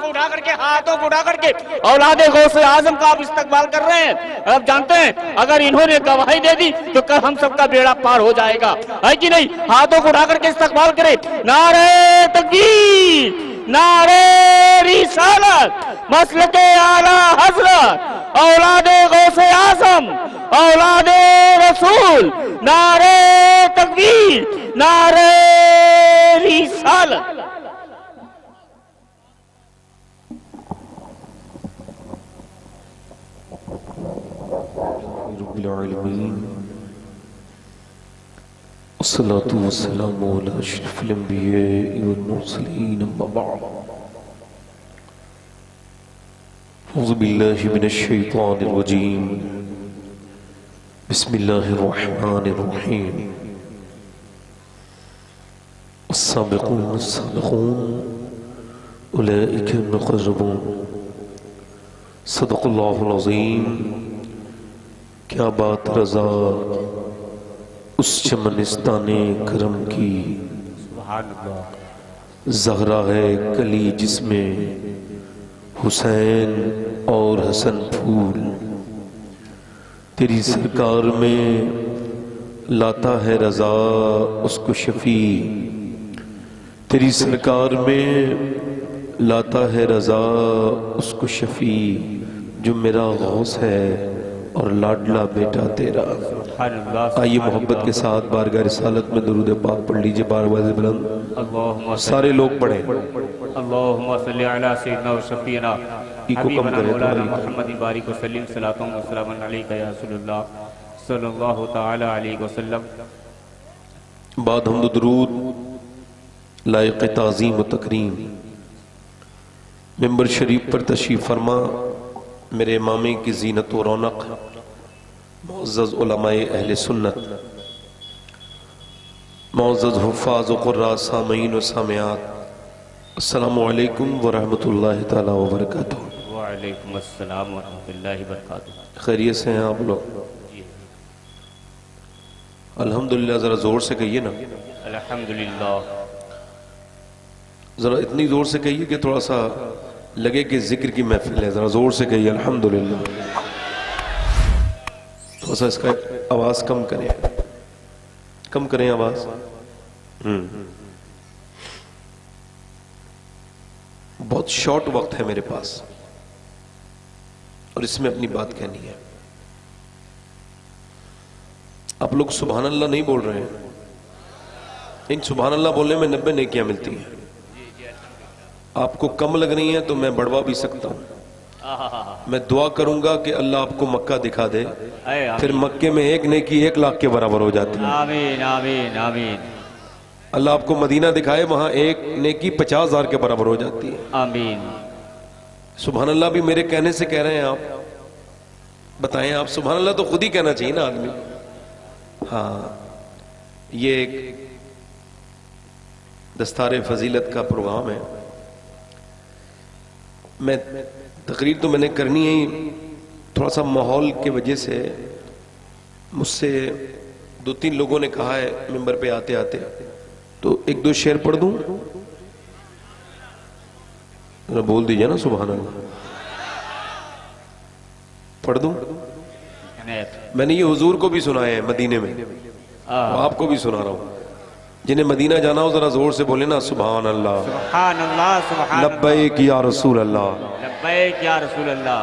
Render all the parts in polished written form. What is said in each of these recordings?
کو اٹھا کر کے ہاتھوں کو اٹھا کر کے اولاد غوث اعظم کا آپ استقبال کر رہے ہیں. آپ جانتے ہیں اگر انہوں نے گواہی دے دی تو کل ہم سب کا بیڑا پار ہو جائے گا, ہے کہ نہیں؟ ہاتھوں کو اٹھا کر کے استقبال کرے. نعرہ تکبیر, نعرہ رسالت, مسلک اعلی حضرت, اولاد غوث اعظم, اولاد رسول, نعرہ تکبیر, نعرہ رسالت. رب العالمین والصلاة والسلام على اشرف الانبیاء والمرسلین اما بعد اعوذ باللہ من الشیطان الرجیم بسم اللہ الرحمن الرحیم السابقون السابقون اولئک المقربون صدق اللہ العظیم. کیا بات رضا اس چمنستان کرم کی, زہرا ہے کلی جس میں حسین اور حسن پھول, تیری سرکار میں لاتا ہے رضا اس کو شفیع, تیری سرکار میں لاتا ہے رضا اس کو شفیع, جو میرا غوث ہے اور لاڈلا بیٹا تیرا. آئیے محبت کے ساتھ بارگاہ رسالت میں درود پاک پڑھ لیجئے بار بار بلند, سارے لوگ پڑھیں. اللہم صلی علی سیدنا و شفیعنا حبیبنا مولانا محمد بارک وسلم صلاۃ و سلام علیکہ یا رسول اللہ صلی اللہ تعالی علیہ وسلم. بعد حمد و درود لائق تعظیم و تکریم ممبر شریف پر تشریف فرما میرے امامے کی زینت و رونق معزز علماء اہل سنت, معزز حفاظ و قراء سامعین و سامعات, السلام علیکم ورحمۃ اللہ تعالی وبرکاتہ. وعلیکم السلام ورحمۃ اللہ وبرکاتہ. خیریت سے ہیں آپ لوگ؟ الحمدللہ. ذرا زور سے کہیے نا الحمدللہ. ذرا اتنی زور سے کہیے کہ تھوڑا سا لگے کہ ذکر کی محفل ہے. ذرا زور سے کہیے الحمدللہ. تھوڑا سا اس کا آواز کم کریں, کم کریں آواز. بہت شارٹ وقت ہے میرے پاس اور اس میں اپنی بات کہنی ہے. آپ لوگ سبحان اللہ نہیں بول رہے ہیں. ان سبحان اللہ بولنے میں 90 نیکیاں ملتی ہیں. آپ کو کم لگ رہی ہیں تو میں بڑھوا بھی سکتا ہوں. میں دعا کروں گا کہ اللہ آپ کو مکہ دکھا دے, پھر مکے میں ایک نیکی 1 لاکھ کے برابر ہو جاتی ہے. آمین آمین آمین. اللہ آپ کو مدینہ دکھائے, وہاں ایک نیکی 50,000 کے برابر ہو جاتی ہے. آمین. سبحان اللہ بھی میرے کہنے سے کہہ رہے ہیں آپ؟ بتائیں آپ. سبحان اللہ تو خود ہی کہنا چاہیے نا آدمی. ہاں, یہ ایک دستار فضیلت کا پروگرام ہے. میں تقریر تو میں نے کرنی ہے, تھوڑا سا ماحول کی وجہ سے مجھ سے 2-3 لوگوں نے کہا ہے ممبر پہ آتے آتے, تو 1-2 شعر پڑھ دوں. بول دیجئے نا سبحان اللہ. پڑھ دوں. میں نے یہ حضور کو بھی سنایا ہے مدینے میں, آپ کو بھی سنا رہا ہوں. جنہیں مدینہ جانا ہو ذرا زور سے بولے نا سبحان اللہ. سبحان اللہ. سبحان اللہ. لبیک یا رسول اللہ. لبیک یا رسول اللہ.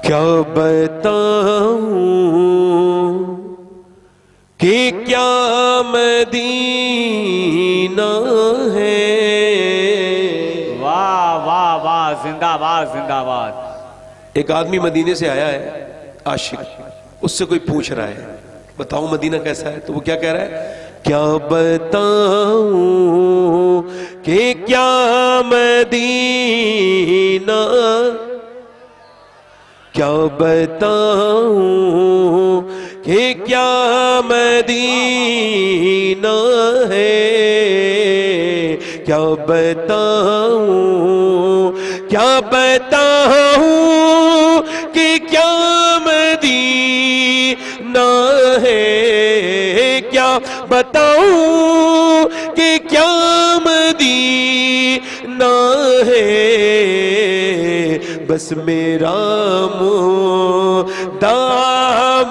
کیا بتاؤں کہ کیا مدینہ ہے. واہ واہ واہ. زندہ باد زندہ باد. ایک آدمی مدینے سے آیا ہے عاشق, اس سے کوئی پوچھ رہا ہے بتاؤ مدینہ کیسا ہے, تو وہ کیا کہہ رہا ہے, کیا بتاؤں کہ کیا مدینہ, کیا بتاؤں کہ کیا مدینہ ہے, کیا بتاؤں, کیا بتاؤں کہ کیا مدینہ ہے, کیا بتاؤں کہ کیا مدینہ ہے, بس میرا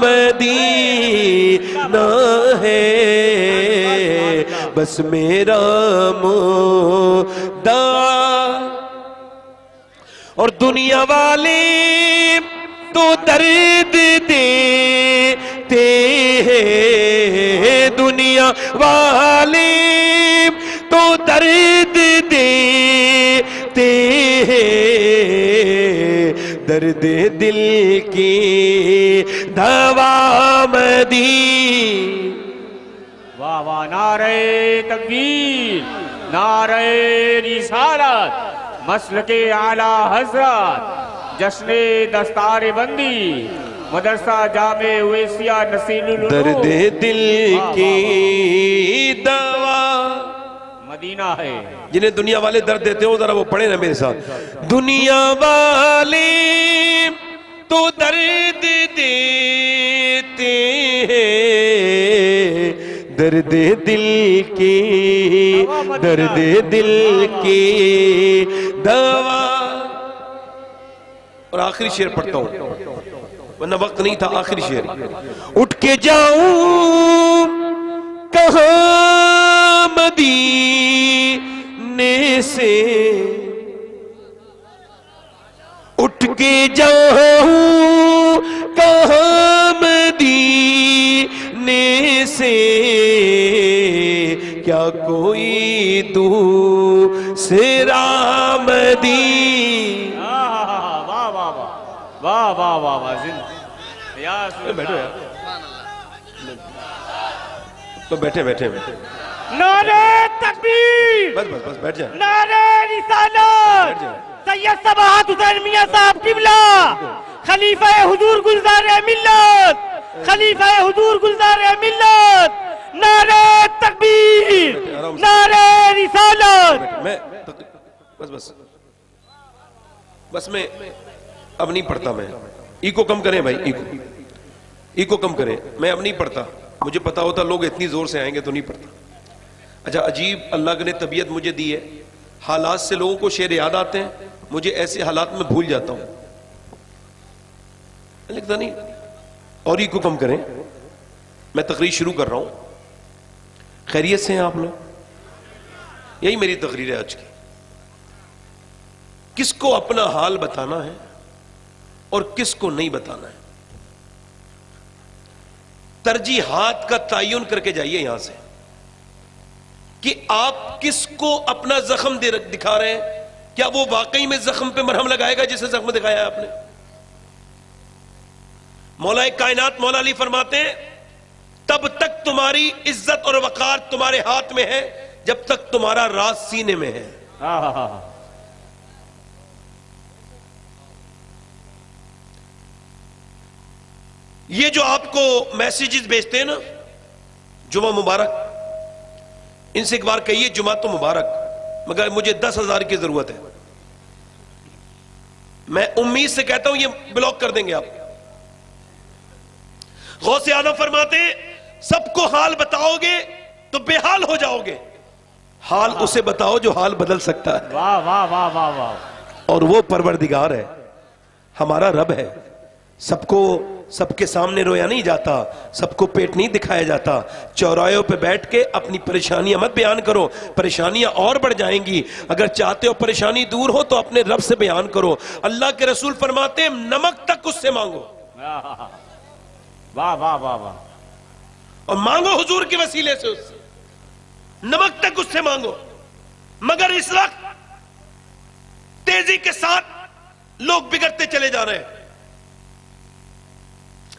مدینہ ہے، بس میرا اور دنیا والے تو درد دیتے ہیں، دنیا والے تو درد دیتے ہیں، درد دل کی دوا مدینہ۔ واہ واہ، نعرہ تکبیر، نعرہ رسالت، مسلک اعلی حضرت، جشن دستار بندی، مدرسہ جامع اویسیہ نصیر العلوم۔ درد دل کی دوا مدینہ ہے۔ جنہیں دنیا والے درد دیتے ہو ذرا وہ پڑھیں نا میرے ساتھ، دنیا والے تو درد دیتے ہیں، درد دل کی، درد دل کی دوا۔ اور آخری شعر پڑھتا ہوں ورنہ وقت نہیں تھا، آخری شعر۔ اٹھ کے جاؤں کہاں مدینے سے، اٹھ کے جاؤں کہاں مدینے سے، کیا کوئی دوسرا مدینہ۔ واہ واہ واہ واہ واہ واہ واہ، بیٹھو یار، تو بیٹھے بیٹھے نعرہ تکبیر، بس بس بس بیٹھ جائیں، نعرہ رسالت، سید سباحت حسین میاں صاحب قبلہ، خلیفہ حضور گلزار ملت، خلیفہ حضور گلزار ملت، نعرہ تکبیر، نعرہ رسالت۔ میں بس بس بس میں اب نہیں پڑھتا، میں ایکو کم کریں بھائی، ایکو کم کریں، میں اب نہیں پڑھتا، مجھے پتا ہوتا لوگ اتنی زور سے آئیں گے تو نہیں پڑھتا۔ اچھا عجیب اللہ نے طبیعت مجھے دی ہے، حالات سے لوگوں کو شعر یاد آتے ہیں، مجھے ایسے حالات میں بھول جاتا ہوں، لکھتا نہیں۔ اور ایکو کم کریں، میں تقریر شروع کر رہا ہوں۔ خیریت سے ہیں آپ لوگ؟ یہی میری تقریر ہے آج کی۔ کس کو اپنا حال بتانا ہے اور کس کو نہیں بتانا ہے، ترجیحات کا تعین کر کے جائیے یہاں سے کہ آپ کس کو اپنا زخم دکھا رہے ہیں۔ کیا وہ واقعی میں زخم پہ مرہم لگائے گا جسے زخم دکھایا ہے آپ نے؟ مولا کائنات مولا علی فرماتے ہیں تب تک تمہاری عزت اور وقار تمہارے ہاتھ میں ہے جب تک تمہارا راز سینے میں ہے۔ یہ جو آپ کو میسیجز بھیجتے ہیں نا، جمعہ مبارک، ان سے ایک بار کہیے جمعہ تو مبارک، مگر مجھے 10,000 کی ضرورت ہے۔ میں امید سے کہتا ہوں یہ بلاک کر دیں گے آپ۔ غوث اعظم فرماتے ہیں سب کو حال بتاؤ گے تو بے حال ہو جاؤ گے، حال اسے بتاؤ جو حال بدل سکتا ہے۔ واہ واہ واہ واہ واہ۔ اور وہ پروردگار ہے، ہمارا رب ہے۔ سب کو سب کے سامنے رویا نہیں جاتا، سب کو پیٹ نہیں دکھایا جاتا۔ چوراہوں پہ بیٹھ کے اپنی پریشانیاں مت بیان کرو، پریشانیاں اور بڑھ جائیں گی۔ اگر چاہتے ہو پریشانی دور ہو تو اپنے رب سے بیان کرو۔ اللہ کے رسول فرماتے ہیں نمک تک اس سے مانگو، واہ واہ واہ واہ، اور مانگو حضور کے وسیلے سے، اس سے نمک تک اس سے مانگو۔ مگر اس وقت تیزی کے ساتھ لوگ بگڑتے چلے جا رہے ہیں،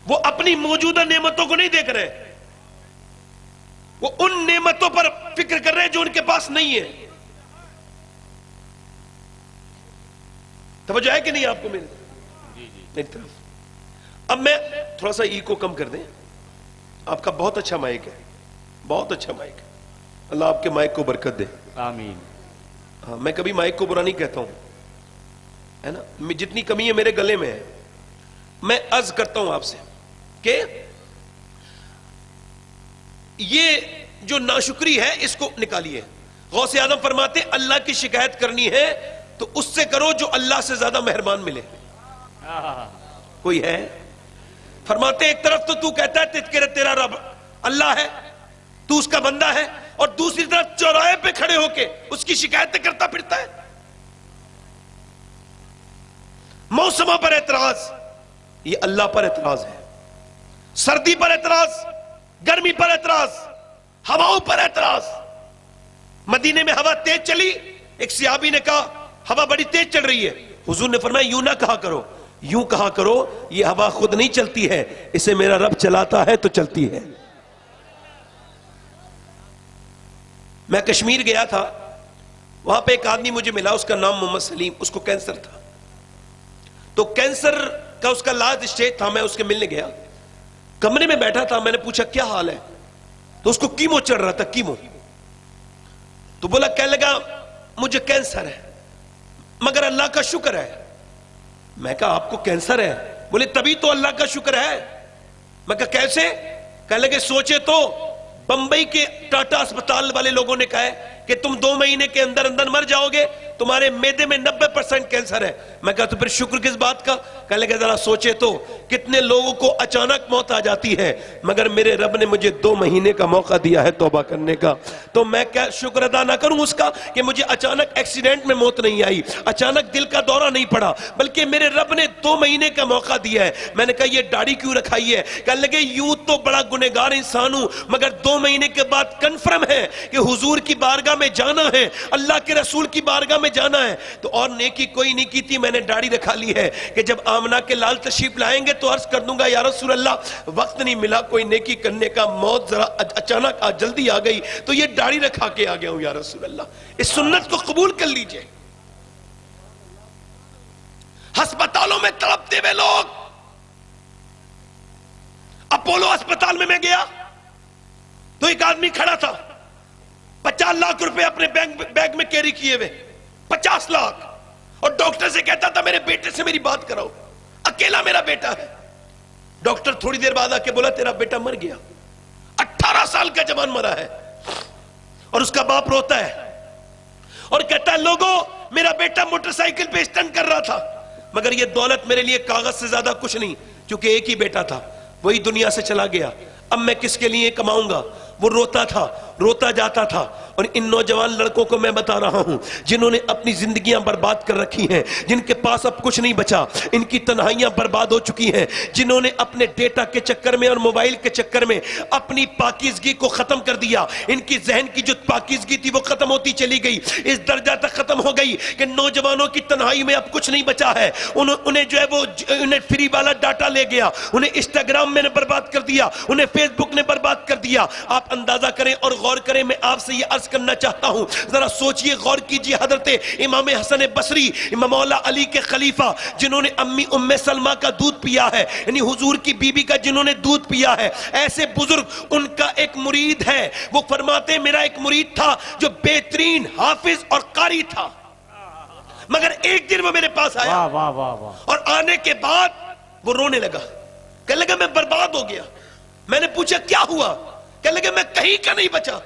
وہ اپنی موجودہ نعمتوں کو نہیں دیکھ رہے، وہ ان نعمتوں پر فکر کر رہے ہیں جو ان کے پاس نہیں ہے۔ توجہ ہے کہ نہیں آپ کو میری طرف؟ اب میں تھوڑا سا ایکو کم کر دیں، آپ کا بہت اچھا مائک ہے، بہت اچھا مائک ہے، اللہ آپ کے مائک کو برکت دے، آمین۔ ہاں میں کبھی مائک کو برا نہیں کہتا ہوں، ہے نا، جتنی کمی ہے میرے گلے میں ہے۔ میں عرض کرتا ہوں آپ سے کہ یہ جو ناشکری ہے اس کو نکالیے۔ غوث اعظم فرماتے اللہ کی شکایت کرنی ہے تو تو اس سے کرو جو اللہ سے زیادہ مہربان ملے. کوئی ہے؟ فرماتے ایک طرف تو کہتا ہے تیرا رب اللہ ہے, تو اس کا بندہ ہے, اور دوسری طرف چوراہے پہ کھڑے ہو کے اس کی شکایتیں کرتا پھرتا ہے. موسموں پر اعتراض, یہ اللہ پر اعتراض ہے. سردی پر اعتراض, گرمی پر اعتراض, ہواؤں پر اعتراض. مدینے میں ہوا تیز چلی, ایک صحابی نے کہا ہوا بڑی تیز چل رہی ہے. حضور نے فرمایا یوں نہ کہا کرو, یوں کہا کرو یہ ہوا خود نہیں چلتی ہے, اسے میرا رب چلاتا ہے تو چلتی ہے. میں کشمیر گیا تھا, وہاں پہ ایک آدمی مجھے ملا, اس کا نام محمد سلیم, اس کو کینسر تھا. تو کینسر کا اس کا لاسٹ اسٹیج تھا. میں اس کے ملنے گیا, کمرے میں بیٹھا تھا, میں نے پوچھا کیا حال ہے, تو اس کو کیمو چڑھ رہا تھا, کیمو. تو بولا, کہنے لگا مجھے کینسر ہے مگر اللہ کا شکر ہے. میں کہا آپ کو کینسر ہے؟ بولے تبھی تو اللہ کا شکر ہے. میں کہا کیسے؟ کہنے لگے سوچے تو بمبئی کے ٹاٹا اسپتال والے لوگوں نے کہا ہے کہ تم 2 مہینے کے اندر اندر مر جاؤ گے, تمہارے معدے میں 90% کینسر ہے. میں کہا تو پھر شکر کس بات کا؟ کہنے لگے ذرا سوچے تو کتنے لوگوں کو اچانک موت آ جاتی ہے, مگر میرے رب نے مجھے 2 مہینے کا موقع دیا ہے توبہ کرنے کا. تو میں کیا شکر ادا نہ کروں اس کا کہ مجھے اچانک ایکسیڈنٹ میں موت نہیں آئی, اچانک دل کا دورہ نہیں پڑا, بلکہ میرے رب نے 2 مہینے کا موقع دیا ہے. میں نے کہا یہ داڑھی کیوں رکھائی ہے؟ کہنے لگے یوں تو بڑا گنہگار انسان ہوں, مگر 2 مہینے کے بعد کنفرم ہے کہ حضور کی بارگاہ میں جانا ہے, اللہ کے رسول کی بارگاہ میں جانا ہے. تو اور نیکی کوئی نہیں کی تھی, میں نے داڑھی رکھا لی ہے کہ جب آمنہ کے لال تشریف لائیں گے تو عرض کر دوں گا یا رسول اللہ وقت نہیں ملا کوئی نیکی کرنے کا, موت ذرا اچانک جلدی آ گئی تو یہ داڑھی رکھا کے آ گیا ہوں یا رسول اللہ. اس سنت کو قبول کر لیجئے. ہسپتالوں میں تڑپتے ہوئے لوگ, اپولو ہسپتال میں گیا تو ایک آدمی کھڑا تھا, 50 لاکھ روپے اپنے بیگ میں کیری کیے ہوئے, 50 لاکھ, اور ڈاکٹر سے کہتا تھا میرے بیٹے سے میری بات کراؤ, اکیلا میرا بیٹا ہے. ڈاکٹر تھوڑی دیر بعد آ کے بولا تیرا بیٹا مر گیا, 18 سال کا جوان مرا ہے. اور اس کا باپ روتا ہے اور کہتا ہے لوگوں میرا بیٹا موٹر سائیکل پہ اسٹنٹ کر رہا تھا, مگر یہ دولت میرے لیے کاغذ سے زیادہ کچھ نہیں, کیونکہ ایک ہی بیٹا تھا, وہی دنیا سے چلا گیا, اب میں کس کے لیے کماؤں گا. وہ روتا تھا, روتا جاتا تھا. اور ان نوجوان لڑکوں کو میں بتا رہا ہوں جنہوں نے اپنی زندگیاں برباد کر رکھی ہیں, جن کے پاس اب کچھ نہیں بچا, ان کی تنہائیاں برباد ہو چکی ہیں, جنہوں نے اپنے ڈیٹا کے چکر میں اور موبائل کے چکر میں اپنی پاکیزگی کو ختم کر دیا. ان کی ذہن کی جو پاکیزگی تھی وہ ختم ہوتی چلی گئی, اس درجہ تک ختم ہو گئی کہ نوجوانوں کی تنہائی میں اب کچھ نہیں بچا ہے. انہیں جو ہے وہ انہیں فری والا ڈاٹا لے گیا, انہیں انسٹاگرام میں نے برباد کر دیا, انہیں فیس بک نے برباد کر دیا. آپ اندازہ کریں اور غور کریں, میں آپ سے یہ عرض کرنا چاہتا ہوں, ذرا سوچئے, غور کیجئے. حضرت امام حسن بصری, امام مولا علی کے خلیفہ, جنہوں نے امی ام سلمہ کا دودھ پیا ہے, یعنی حضور کی بیوی کا جنہوں نے دودھ پیا ہے, ایسے بزرگ, ان کا ایک مرید ہے, وہ فرماتے میرا ایک مرید تھا جو بہترین حافظ اور قاری تھا, مگر ایک دن وہ میرے پاس آیا اور آنے کے بعد وہ رونے لگا, کہنے لگا میں برباد ہو گیا. میں نے پوچھا کیا ہوا؟ کہنے لگا میں کہیں کا نہیں بچا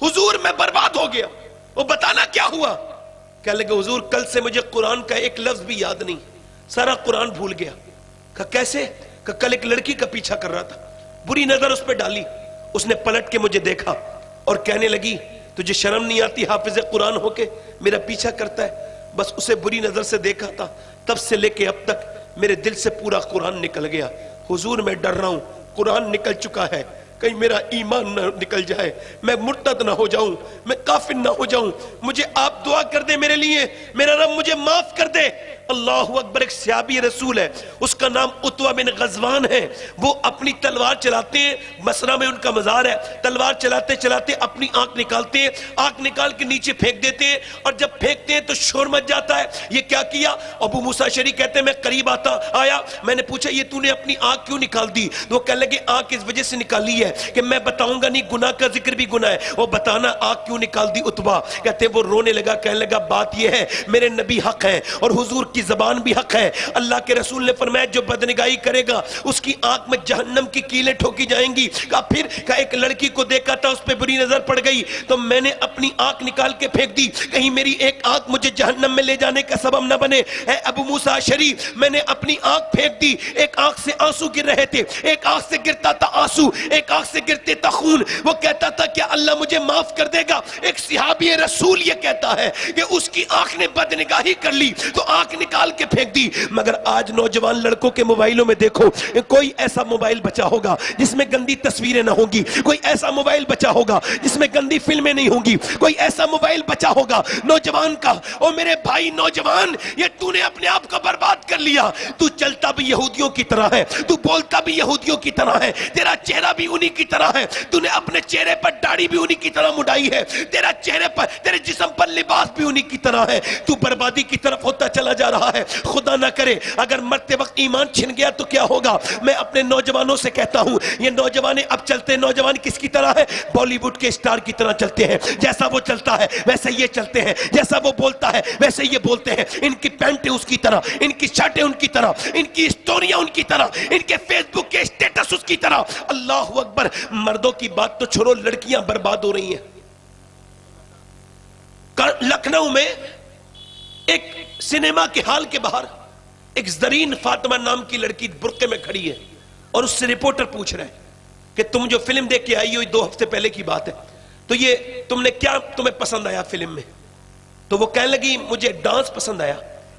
حضور, میں برباد ہو گیا. وہ بتانا کیا ہوا؟ کہنے لگا حضور کل سے مجھے قرآن کا ایک لفظ بھی یاد نہیں, سارا قرآن بھول گیا. کہا کیسے؟ کہا کل ایک لڑکی کا پیچھا کر رہا تھا, بری نظر اس پہ ڈالی, اس نے پلٹ کے مجھے دیکھا اور کہنے لگی تجھے شرم نہیں آتی حافظ قرآن ہو کے میرا پیچھا کرتا ہے؟ بس اسے بری نظر سے دیکھا تھا, تب سے لے کے اب تک میرے دل سے پورا قرآن نکل گیا. حضور میں ڈر رہا ہوں, قرآن نکل چکا ہے, کہیں میرا ایمان نہ نکل جائے, میں مرتد نہ ہو جاؤں, میں کافر نہ ہو جاؤں. مجھے آپ دعا کر دے میرے لیے, میرا رب مجھے معاف کر دے. اللہ اکبر. ایک صحابی رسول ہے, اس کا نام عتبہ بن غزوان ہے, وہ اپنی تلوار چلاتے ہیں, مسرہ میں ان کا مزار ہے, تلوار چلاتے چلاتے اپنی آنکھ نکالتے ہیں, آنکھ نکال کے نیچے پھینک دیتے ہیں, اور جب پھینکتے ہیں تو شور مچ جاتا ہے. یہ کیا کیا؟ ابو موسیٰ اشعری کہتے ہیں میں قریب آیا, میں نے پوچھا یہ تو نے اپنی آنکھ کیوں نکال دی؟ وہ کہنے لگے آنکھ اس وجہ سے نکالی ہے کہ میں بتاؤں گا نہیں, گناہ کا ذکر بھی گناہ ہے, وہ بتانا آنکھ کیوں نکال دی عتبہ. کہتے ہیں وہ رونے لگا, کہنے لگا بات یہ ہے میرے نبی حق ہیں اور حضور کی زبان بھی حق ہے. اللہ کے رسول نے فرمایا جو بدنگاہی کرے گا اس کی آنکھ میں جہنم کی کیلیں ٹھوکی جائیں گی. کہا پھر کہ ایک لڑکی کو دیکھا تھا, اس پہ بری نظر پڑ گئی تو میں نے اپنی آنکھ نکال کے پھینک دی, کہیں میری ایک آنکھ مجھے جہنم میں لے جانے کا سبب نہ بنے. اے ابو موسیٰ اشعری, میں نے اپنی آنکھ پھینک دی, ایک آنکھ سے آنسو گر رہے تھے, ایک آنکھ سے گرتا تھا آنسو, ایک آنکھ سے گرتے تھا خون. وہ کہتا تھا کیا اللہ مجھے معاف کر دے گا؟ ایک صحابی رسول یہ کہتا ہے کہ اس کی آنکھ نے بدنگاہی کر لی تو آنکھ نکال کے پھینک دی. مگر آج نوجوان لڑکوں کے موبائلوں میں دیکھو, کوئی ایسا موبائل بچا ہوگا جس میں گندی تصویریں نہ ہوں گی, کوئی ایسا موبائل بچا ہوگا جس میں گندی فلمیں نہیں ہوں گی, کوئی ایسا موبائل بچا ہوگا نوجوان کا. او میرے بھائی نوجوان, یہ تو نے اپنے آپ کو برباد کر لیا. تو چلتا بھی یہودیوں کی طرح ہے, تو بولتا بھی یہودیوں کی طرح ہے, تیرا چہرہ بھی انہی کی طرح ہے, تو نے اپنے چہرے پر داڑھی بھی انہی کی طرح مڈائی ہے, تیرا چہرے پر, تیرے جسم پر لباس بھی انہی کی طرح ہے. تو بربادی کی طرف ہوتا چلا جا رہا ہے. خدا نہ کرے اگر مرتے وقت ایمان چھن گیا تو کیا ہوگا؟ میں اپنے نوجوانوں سے کہتا ہوں, یہ نوجوان اب چلتے نوجوان کس کی طرح ہے؟ بالی ووڈ کے اسٹار کی طرح چلتے ہیں. جیسا وہ چلتا ہے ویسے یہ چلتے ہیں, جیسا وہ بولتا ہے ویسے یہ بولتے ہیں. ان کی پینٹیں اس کی طرح, ان کی شرٹیں ان کی طرح, ان کی اسٹوریاں ان کی طرح, ان کے فیس بک کے اسٹیٹس اس کی طرح. اللہ اکبر. مردوں کی بات تو چھوڑو, لڑکیاں برباد ہو رہی ہیں. لکھنؤ میں ایک سینما کے ہال کے باہر ایک زرین فاطمہ نام کی لڑکی برقعے میں کھڑی ہے اور اس سے رپورٹر پوچھ رہے ہیں کہ تم جو فلم دیکھ کے آئی ہو 2 ہفتے پہلے کی بات ہے, تو یہ تم نے کیا تمہیں پسند آیا فلم میں؟ تو وہ کہنے لگی مجھے ڈانس پسند آیا,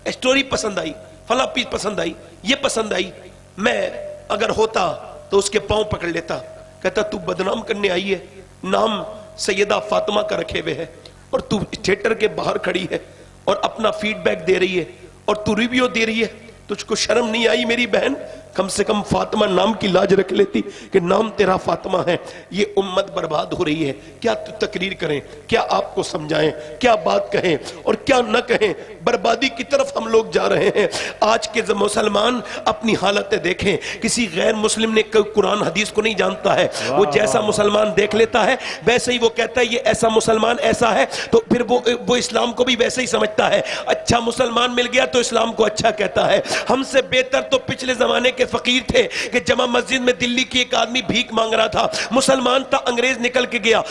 اسٹوری پسند آئی, فلاں پیس پسند آئی, یہ پسند آئی. میں اگر ہوتا تو اس کے پاؤں پکڑ لیتا. کہتا تو بدنام کرنے آئی ہے, نام سیدہ فاطمہ کا رکھے ہوئے ہے اور تو تھیٹر کے باہر کھڑی ہے اور اپنا فیڈ بیک دے رہی ہے اور تو ریویو دے رہی ہے. تجھ کو شرم نہیں آئی میری بہن؟ کم سے کم فاطمہ نام کی لاج رکھ لیتی کہ نام تیرا فاطمہ ہے. یہ امت برباد ہو رہی ہے. کیا تقریر کریں, کیا آپ کو سمجھائیں, کیا بات کہیں اور کیا نہ کہیں؟ بربادی کی طرف ہم لوگ جا رہے ہیں. آج کے مسلمان اپنی حالتیں دیکھیں. کسی غیر مسلم نے قرآن حدیث کو نہیں جانتا ہے, وہ جیسا مسلمان دیکھ لیتا ہے ویسے ہی وہ کہتا ہے یہ ایسا مسلمان ایسا ہے, تو پھر وہ اسلام کو بھی ویسے ہی سمجھتا ہے. اچھا مسلمان مل گیا تو اسلام کو اچھا کہتا ہے. ہم سے بہتر تو پچھلے زمانے کے فقیر تھے کہ جمع مسجد میں دلی کی ایک آدمی بھیک مانگ رہا تھا, مسلمان تھا, انگریز نکل کے گیا,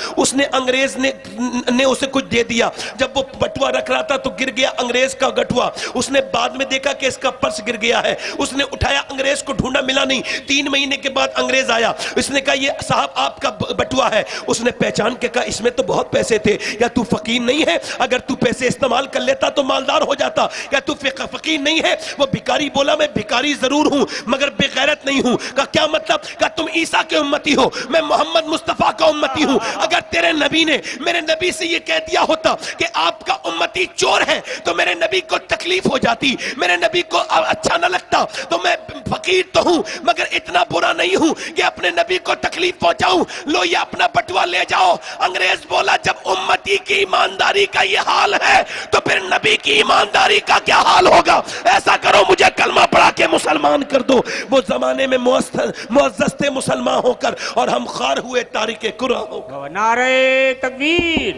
انگریز نے اسے کچھ دے دیا. جب وہ بٹوا رکھ رہا تھا تو گر گیا انگریز کا گٹوا. اس نے بعد میں دیکھا کہ اس کا پرس گر گیا ہے, اس نے اٹھایا, انگریز کو ڈھونڈا ملا نہیں. 3 مہینے کے بعد انگریز آیا, اس نے کہا یہ صاحب آپ کا بٹوا ہے. اس نے پہچان کے کہا اس میں تو بہت پیسے تھے, کیا تو فقیر نہیں ہے؟ اگر تو پیسے استعمال کر لیتا تو مالدار ہو جاتا. کیا تو فقیر نہیں ہے؟ وہ بھکاری بولا میں بھکاری ضرور ہوں مگر بے غیرت نہیں ہوں. کہا کیا مطلب؟ کہا تم عیسیٰ کے امتی ہو, میں محمد مصطفیٰ کا امتی ہوں. اگر تیرے نبی نے میرے نبی سے یہ کہہ دیا ہوتا کہ آپ کا امتی چور ہے تو میرے نبی کو تکلیف ہو جاتی, میرے نبی کو اچھا نہ لگتا. تو میں فقیر تو ہوں مگر اتنا برا نہیں ہوں کہ اپنے نبی کو تکلیف پہنچاؤں. لو یہ اپنا بٹوا لے جاؤ. انگریز بولا جب امتی کی ایمانداری کا یہ حال ہے تو پھر نبی کی ایمانداری کا کیا حال ہوگا؟ ایسا کرو مجھے کلمہ پڑھا کے مسلمان کر دو. وہ زمانے میں معزز تھے مسلمان ہو کر اور ہم خار ہوئے تاریخ قرآن ہو کر. نعرہ تکبیر,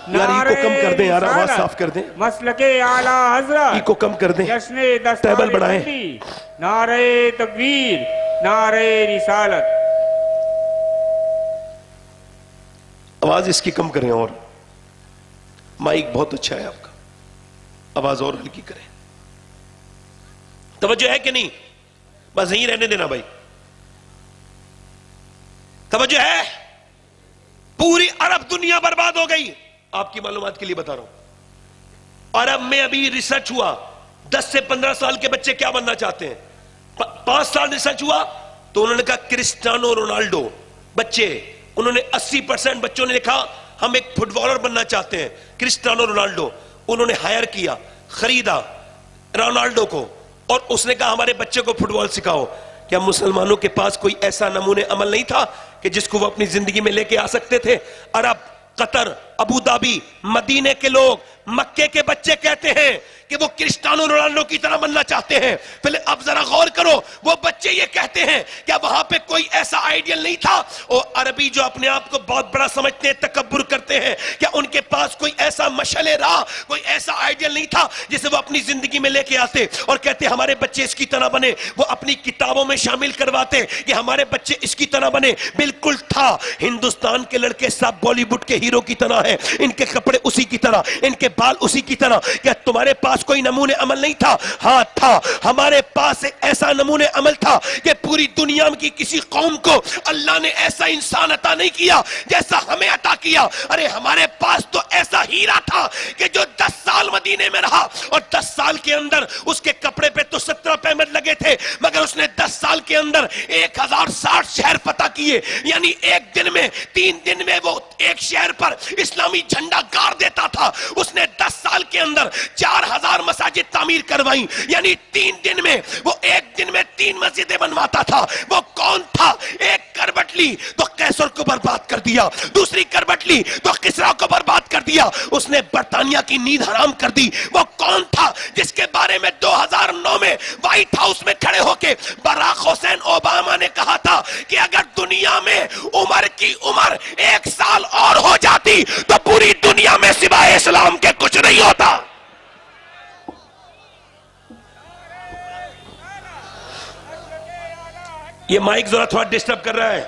یار یہ کو کم کر دیں یار, آواز صاف کر دیں. مسلک اعلی حضرت, یہ کو کم کر دیں, جشن دستار ٹیبل بڑھائیں. بندی, نعرہ تکبیر, نعرہ رسالت. آواز اس کی کم کریں اور مائک بہت اچھا ہے آپ کا, آواز اور ہلکی کریں. توجہ ہے کہ نہیں؟ بس یہیں رہنے دینا بھائی. توجہ ہے؟ پوری عرب دنیا برباد ہو گئی. آپ کی معلومات کے لیے بتا رہا ہوں, عرب میں ابھی ریسرچ ہوا 10 سے 15 سال کے بچے کیا بننا چاہتے ہیں. 5 سال ریسرچ ہوا تو انہوں نے کہا کرسٹیانو رونالڈو. بچے انہوں نے 80% بچوں نے لکھا ہم ایک فٹ بالر بننا چاہتے ہیں, کرسٹیانو رونالڈو. انہوں نے ہائر کیا, خریدا رونالڈو کو اور اس نے کہا ہمارے بچے کو فٹ بال سکھاؤ. کیا مسلمانوں کے پاس کوئی ایسا نمونے عمل نہیں تھا کہ جس کو وہ اپنی زندگی میں لے کے آ سکتے تھے؟ عرب, قطر, ابو دھابی, مدینے کے لوگ, مکے کے بچے کہتے ہیں کہ وہ کرسٹیانو رونالڈو کی طرح بننا چاہتے ہیں. پھر اب ذرا غور کرو, وہ بچے یہ کہتے ہیں کہ وہاں پہ کوئی ایسا آئیڈیل نہیں تھا. اور عربی جو اپنے آپ کو بہت بڑا سمجھتے ہیں, تکبر کرتے ہیں, کیا ان کے پاس کوئی ایسا مشعل راہ, کوئی ایسا آئیڈیل نہیں تھا جسے وہ اپنی زندگی میں لے کے آتے اور کہتے ہمارے بچے اس کی طرح بنے. وہ اپنی کتابوں میں شامل کرواتے کہ ہمارے بچے اس کی طرح بنے. بالکل تھا. ہندوستان کے لڑکے سب بالی ووڈ کے ہیرو کی طرح ہیں, ان کے کپڑے اسی کی طرح, ان کے بال اسی کی طرح. کیا تمہارے پاس کوئی نمونے عمل نہیں تھا؟ ہاں تھا. ہمارے پاس ایک ایسا نمونے عمل تھا کہ پوری دنیا کی کسی قوم کو اللہ نے ایسا انسان عطا نہیں کیا جیسا ہمیں عطا کیا. ارے ہمارے پاس تو ایسا ہیرا تھا کہ جو 10 سال مدینے میں رہا اور 10 سال کے اندر اس کے کپڑے پہ تو 17 پیمنٹ لگے تھے, مگر اس نے 10 سال کے اندر 1060 شہر فتح کیے. یعنی ایک دن میں 3 دن میں وہ ایک شہر پر اسلامی جھنڈا گاڑ دیتا تھا. اس نے 10 سال کے اندر 4000 مساجد تعمیر کروائیں. یعنی 3 دن میں وہ ایک دن میں 3 مسجدیں بنواتا تھا. وہ کون تھا؟ ایک کربٹ لی تو قیصر کو برباد کر دیا, دوسری کربٹ لی تو کسرا کو برباد کر دیا. اس نے برطانیہ کی نیند حرام کر دی. وہ کون تھا جس کے بارے میں 2009 میں وائٹ ہاؤس میں کھڑے ہو کے براک حسین اوباما نے کہا تھا کہ اگر دنیا میں عمر کی عمر 1 سال اور ہو جاتی تو پوری دنیا میں سوائے اسلام کے کچھ نہیں ہوتا. یہ مائک ذرا تھوڑا ڈسٹرب کر رہا ہے.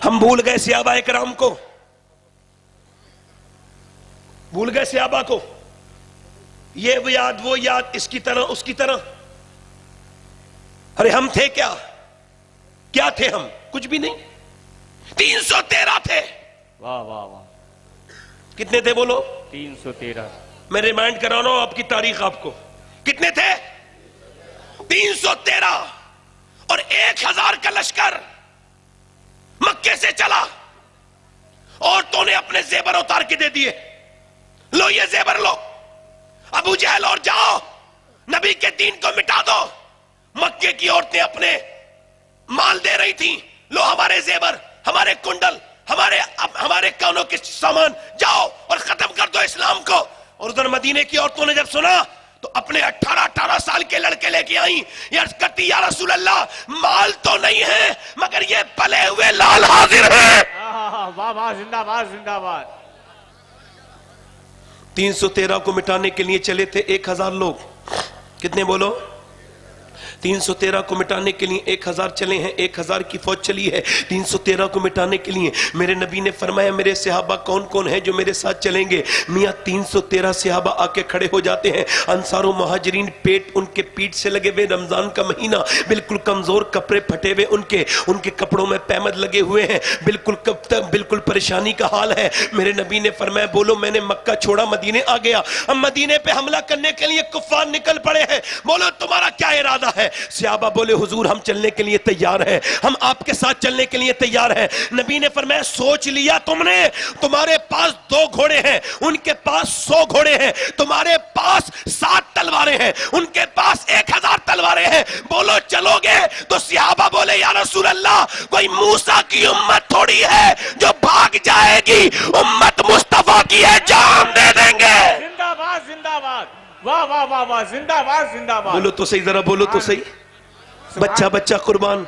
ہم بھول گئے صحابہ کرام کو, بھول گئے صحابہ کو. یہ یاد وہ یاد, اس کی طرح اس کی طرح. ارے ہم تھے کیا, کیا تھے ہم؟ کچھ بھی نہیں. 313 تھے. واہ واہ واہ. کتنے تھے بولو؟ 313. میں ریمائنڈ کرا رہا ہوں آپ کی تاریخ آپ کو. کتنے تھے؟ 313. اور 1000 کا لشکر مکے سے چلا. عورتوں نے اپنے زیور اتار کے دے دیے. لو یہ زیور لو, ابو جہل اور جاؤ, نبی کے دین کو مٹا دو. مکے کی عورتیں اپنے مال دے رہی تھیں, لو ہمارے زیور, ہمارے کنڈل, ہمارے کانوں کے سامان, جاؤ اور ختم کر دو اسلام کو. اور ادھر مدینے کی عورتوں نے جب سنا تو اپنے 18 سال کے لڑکے لے کے آئیں. یہ عرض کرتی یا رسول اللہ, مال تو نہیں ہے مگر یہ پلے ہوئے لال حاضر ہیں. واہ واہ, زندہ باد زندہ باد. 313 کو مٹانے کے لیے چلے تھے 1000 لوگ. کتنے بولو؟ 313 کو مٹانے کے لیے 1000 چلے ہیں, 1000 کی فوج چلی ہے 313 کو مٹانے کے لیے. میرے نبی نے فرمایا میرے صحابہ کون کون ہیں جو میرے ساتھ چلیں گے؟ میاں 313 صحابہ آ کے کھڑے ہو جاتے ہیں. انصار و مہاجرین, پیٹ ان کے پیٹ سے لگے ہوئے, رمضان کا مہینہ, بالکل کمزور, کپڑے پھٹے ہوئے, ان کے کپڑوں میں پیمد لگے ہوئے ہیں, بالکل پریشانی کا حال ہے. میرے نبی نے فرمایا بولو میں نے مکہ چھوڑا مدینے آ گیا. ہم مدینے پہ حملہ کرنے کے لیے کفار نکل پڑے ہیں, بولو تمہارا کیا ارادہ ہے؟ صحابہ بولے حضور ہم چلنے کے لیے تیار ہیں, ہم آپ کے ساتھ چلنے کے لیے تیار ہیں. نبی نے فرمایا سوچ لیا تم نے؟ تمہارے پاس 2 گھوڑے ہیں, ان کے پاس 100 گھوڑے ہیں, تمہارے پاس 7 تلواریں ہیں, ان کے پاس 1000 تلواریں ہیں, بولو چلو گے؟ تو صحابہ بولے یا رسول اللہ کوئی موسیٰ کی امت تھوڑی ہے جو بھاگ جائے گی, امت مصطفیٰ کی ہے, جان دے دیں گے. زندہ باد زندہ باد. واہ واہ واہ واہ, زندہ باد زندہ باد. بولو تو صحیح, ذرا بولو تو صحیح. بچہ قربان,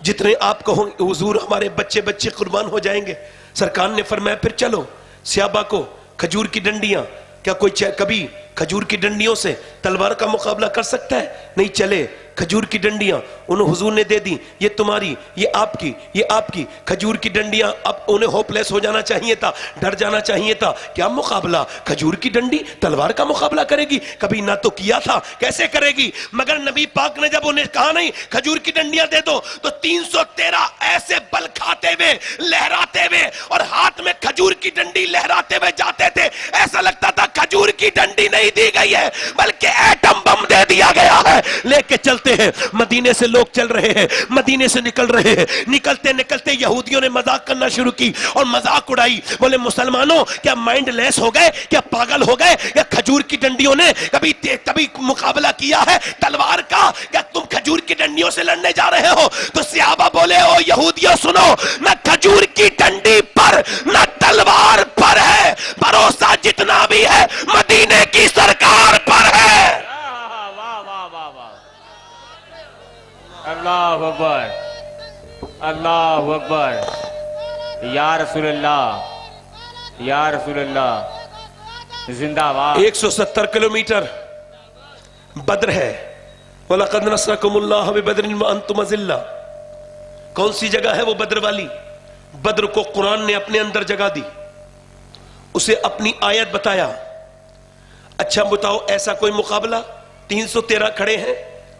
جتنے آپ کہو حضور ہمارے بچے قربان ہو جائیں گے. سرکار نے فرمایا پھر چلو. صحابہ کو کھجور کی ڈنڈیاں, کیا کوئی کبھی کھجور کی ڈنڈیوں سے تلوار کا مقابلہ کر سکتا ہے؟ نہیں. چلے کھجور کی ڈنڈیاں انہوں حضور نے دے دی, یہ تمہاری, یہ آپ کی, یہ آپ کی کھجور کی ڈنڈیاں. اب انہیں ہوپ لیس ہو جانا چاہیے تھا, ڈر جانا چاہیے تھا. کیا مقابلہ؟ کھجور کی ڈنڈی تلوار کا مقابلہ کرے گی؟ کبھی نہ تو کیا تھا, کیسے کرے گی؟ مگر نبی پاک نے جب انہیں کہا نہیں کھجور کی ڈنڈیاں دے دو, تو 313 ایسے بل کھاتے ہوئے, لہراتے ہوئے, اور ہاتھ میں کھجور کی ڈنڈی لہراتے ہوئے جاتے تھے. ایسا لگتا تھا کھجور کی ڈنڈی نہیں دی گئی ہے بلکہ ایٹم بم دے دیا گیا ہے. لے کے چلتے ہیں. مدینے سے لوگ چل رہے ہیں, مدینے سے نکل رہے ہیں. نکلتے یہودیوں نے مذاق کرنا شروع کی اور مذاق اڑائی. بولے مسلمانوں کیا مائنڈ لیس ہو گئے, کیا پاگل ہو گئے؟ یا کھجور کی ڈنڈیوں نے کبھی مقابلہ کیا ہے تلوار کا؟ کیا تم کھجور کی ڈنڈیوں سے لڑنے جا رہے ہو؟ تو صحابہ بولے او یہودیوں سنو، نہ کھجور کی ڈنڈی پر نہ تلوار پر ہے، بھروسہ جتنا بھی ہے مدینے کی سرکار پر ہے۔ واہ واہ واہ واہ، اللہ اکبر، اللہ اکبر، یا رسول اللہ، یا رسول اللہ، زندہ باد۔ 170 کلومیٹر بدر ہے۔ وَلَقَدْ نَصْرَكُمُ اللَّهُ بِبَدْرٍ وَأَنْتُمْ أَذِلَّةٌ۔ کون سی جگہ ہے وہ بدر والی؟ بدر کو قرآن نے اپنے اندر جگہ دی، اسے اپنی آیت بتایا۔ اچھا بتاؤ، ایسا کوئی مقابلہ؟ 313 کھڑے ہیں،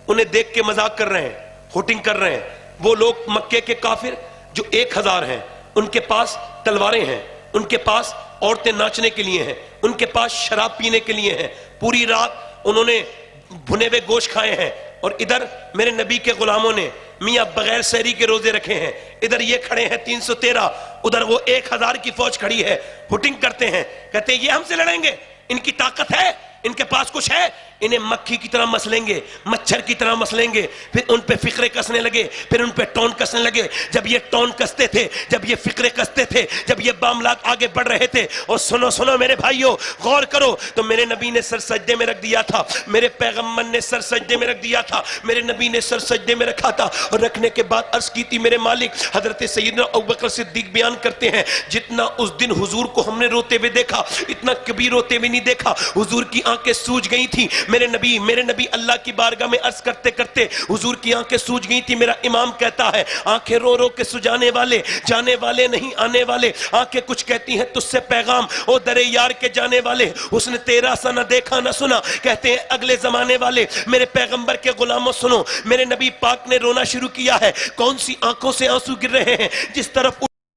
انہیں دیکھ کے مذاق کر رہے ہیں، ہوٹنگ کر رہے ہیں۔ وہ لوگ مکے کے کافر جو 1000 ہیں، ان کے پاس تلواریں ہیں، ان کے پاس عورتیں ناچنے کے لیے ہیں، ان کے پاس شراب پینے کے لیے ہیں، پوری رات انہوں نے بھنے ہوئے گوشت کھائے ہیں، اور ادھر میرے نبی کے غلاموں نے میاں بغیر سحری کے روزے رکھے ہیں۔ ادھر یہ کھڑے ہیں 313، ادھر وہ 1000 کی فوج کھڑی ہے، ہوٹنگ کرتے ہیں، کہتے ہیں یہ ہم سے لڑیں گے، ان کی طاقت ہے، ان کے پاس کچھ ہے۔ انہیں مکھی کی طرح مسلیں گے، مچھر کی طرح مسلیں گے، پھر ان پہ فقرے کسنے لگے، پھر ان پہ ٹون کسنے لگے۔ جب یہ ٹون کستے تھے، جب یہ فقرے کستے تھے، جب یہ معاملات آگے بڑھ رہے تھے، اور سنو میرے بھائیو، غور کرو، تو میرے نبی نے سر سجدے میں رکھ دیا تھا، میرے پیغمبر نے سر سجدے میں رکھ دیا تھا، میرے نبی نے سر سجدے میں رکھا تھا، اور رکھنے کے بعد عرض کی تھی میرے مالک۔ حضرت سیدنا ابوبکر صدیق بیان کرتے ہیں، جتنا اس دن حضور کو ہم نے روتے ہوئے دیکھا، اتنا کبھی روتے ہوئے نہیں دیکھا۔ حضور کی آنکھیں سوج گئی تھی، میرے نبی اللہ کی بارگاہ میں عرض کرتے کرتے حضور کی آنکھیں سوج گئی تھی۔ میرا امام کہتا ہے، آنکھیں رو رو کے سجانے والے، جانے والے نہیں آنے والے، آنکھیں کچھ کہتی ہیں تجھ سے پیغام، او در یار کے جانے والے، اس نے تیرا سا نہ دیکھا نہ سنا، کہتے ہیں اگلے زمانے والے۔ میرے پیغمبر کے غلاموں سنو، میرے نبی پاک نے رونا شروع کیا ہے۔ کون سی آنکھوں سے آنسو گر رہے ہیں؟ جس طرف